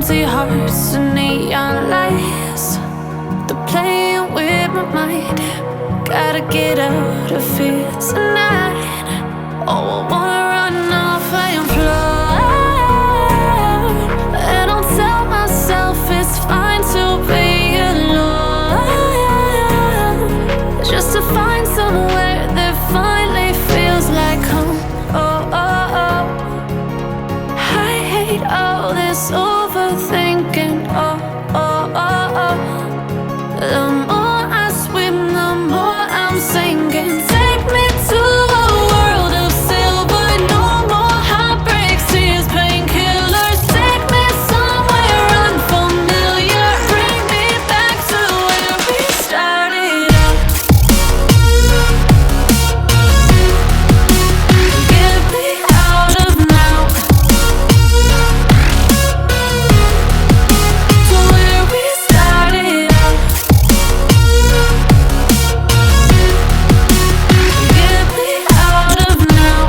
Empty hearts and neon lights, they're playing with my mind. Gotta get out of here tonight. Oh, I wanna run off and fly, and I'll tell myself it's fine to be alone, just to find somewhere that finally feels like home. Oh, oh, oh. I hate all this overthinking. Oh, oh, oh, oh. The more I swim, the more I'm sinking. Take me to a world of silver. No more heartbreaks, tears, painkillers. Take me somewhere unfamiliar. Bring me back to where we started out. Get me out of now, to where we started out. Get me out of now,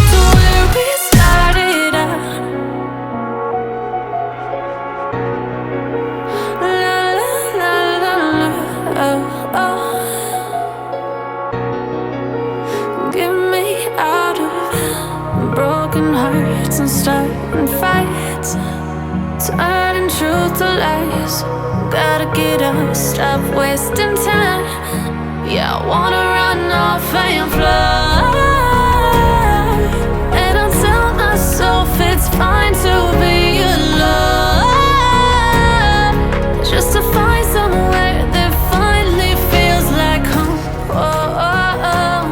to where we started out. La la la la la, oh, oh. Get me out of broken hearts and starting fights, turning truth to lies. Gotta get up, stop wasting time. Yeah, I wanna run off and fly, and I'll tell myself it's fine to be alone, just to find somewhere that finally feels like home. Oh, oh, oh.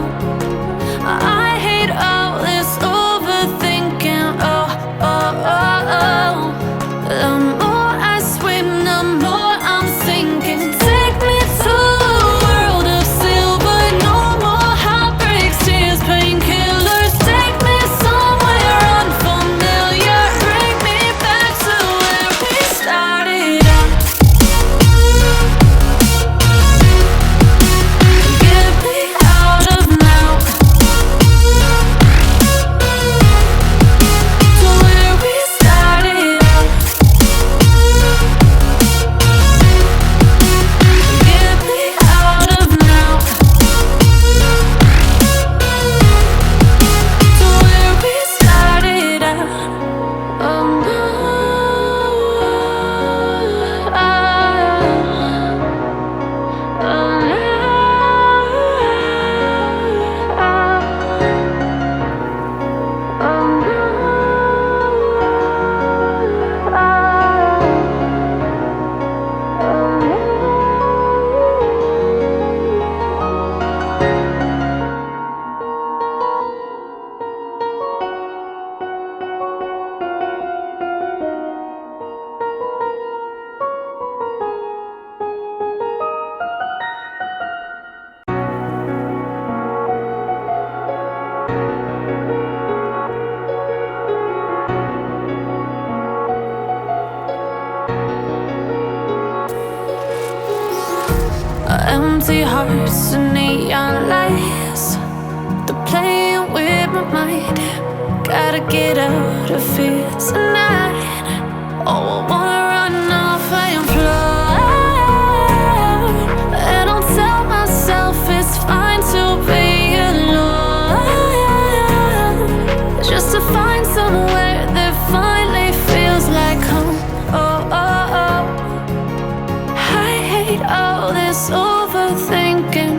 I hate all this overthinking. Oh, oh, oh, oh. The more I swim, the more I'm sinking. Take me to a world of silver. No more heartbreaks, tears, painkillers. Take me somewhere unfamiliar. Bring me back to where we started out. Get me out of now, to where we started out. Get me out of now, to where we started out. Oh no, empty hearts and neon lights, they're playing with my mind. Gotta get out of here tonight. Oh, I wanna run off and fly, and I'll tell myself it's fine to be alone, just to find somewhere that finally feels like home. Oh, oh, oh. I hate all this overthinking.